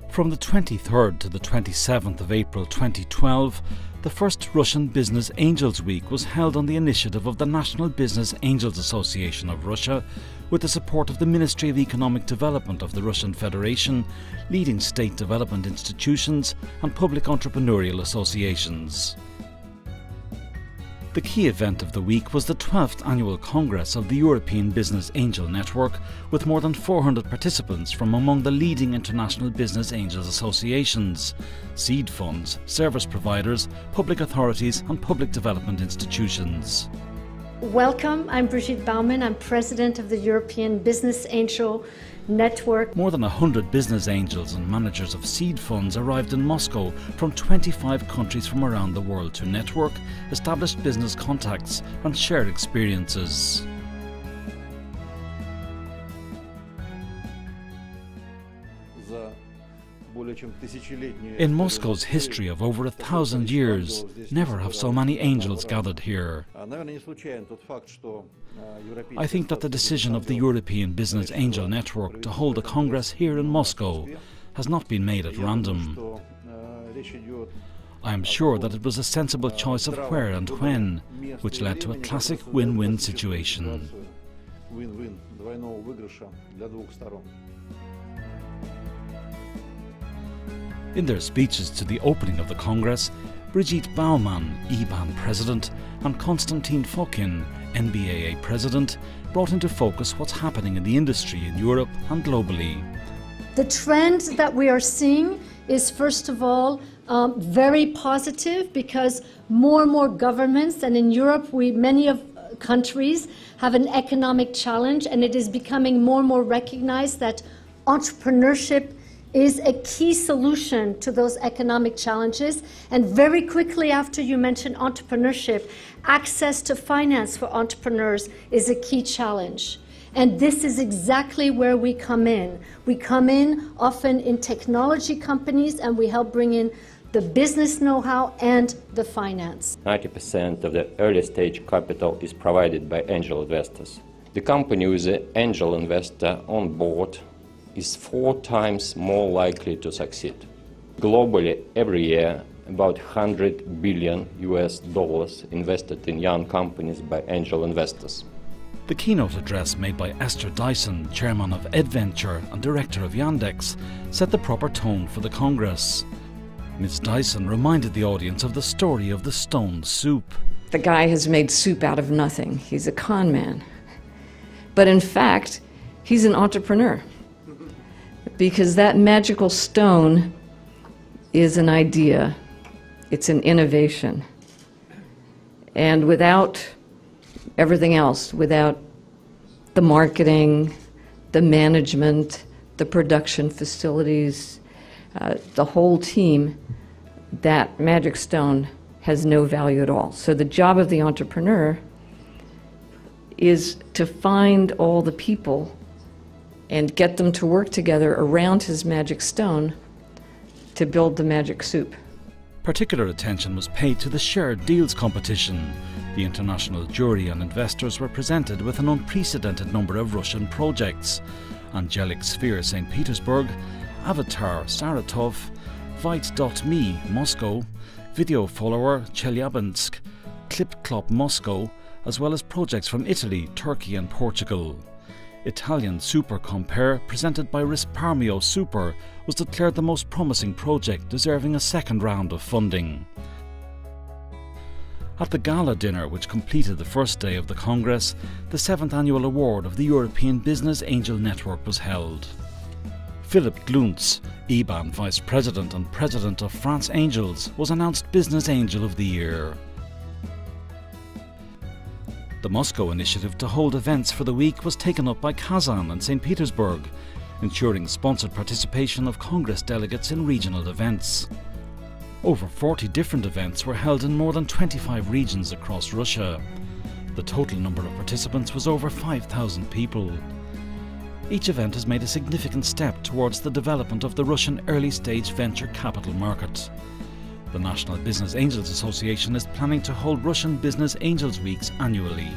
From the 23rd to the 27th of April 2012, the first Russian Business Angels Week was held on the initiative of the National Business Angels Association of Russia, with the support of the Ministry of Economic Development of the Russian Federation, leading state development institutions and public entrepreneurial associations. The key event of the week was the 12th Annual Congress of the European Business Angel Network, with more than 400 participants from among the leading international business angels associations, seed funds, service providers, public authorities and public development institutions. Welcome, I'm Brigitte Baumann, I'm President of the European Business Angel Network. More than 100 business angels and managers of seed funds arrived in Moscow from 25 countries from around the world to network, establish business contacts and share experiences. In Moscow's history of over 1,000 years, never have so many angels gathered here. I think that the decision of the European Business Angel Network to hold a congress here in Moscow has not been made at random. I am sure that it was a sensible choice of where and when, which led to a classic win-win situation. In their speeches to the opening of the Congress, Brigitte Baumann, IBAN President, and Konstantin Fokin, NBAA President, brought into focus what's happening in the industry in Europe and globally. The trend that we are seeing is, first of all, very positive, because more and more governments, and in Europe many of countries have an economic challenge, and it is becoming more and more recognized that entrepreneurship is a key solution to those economic challenges. And very quickly after you mentioned entrepreneurship, access to finance for entrepreneurs is a key challenge. And this is exactly where we come in. We come in often in technology companies, and we help bring in the business know-how and the finance. 90% of the early stage capital is provided by angel investors. The company with an angel investor on board is 4 times more likely to succeed. Globally, every year, about $100 billion invested in young companies by angel investors. The keynote address made by Esther Dyson, chairman of EdVenture and director of Yandex, set the proper tone for the Congress. Ms. Dyson reminded the audience of the story of the stone soup. The guy has made soup out of nothing. He's a con man. But in fact, he's an entrepreneur, because that magical stone is an idea. It's an innovation. And without everything else, without the marketing, the management, the production facilities, the whole team, that magic stone has no value at all. So the job of the entrepreneur is to find all the people and get them to work together around his magic stone to build the magic soup. Particular attention was paid to the shared deals competition. The international jury and investors were presented with an unprecedented number of Russian projects: Angelic Sphere St. Petersburg, Avatar Saratov, Vite.me Moscow, Video Follower Chelyabinsk, Clip Clop Moscow, as well as projects from Italy, Turkey and Portugal. Italian Super Compare, presented by Risparmio Super, was declared the most promising project, deserving a second round of funding. At the gala dinner, which completed the first day of the Congress, the 7th annual award of the European Business Angel Network was held. Philip Gluntz, IBAN Vice President and President of France Angels, was announced Business Angel of the Year. The Moscow initiative to hold events for the week was taken up by Kazan and St. Petersburg, ensuring sponsored participation of Congress delegates in regional events. Over 40 different events were held in more than 25 regions across Russia. The total number of participants was over 5,000 people. Each event has made a significant step towards the development of the Russian early-stage venture capital market. The National Business Angels Association is planning to hold Russian Business Angels Weeks annually.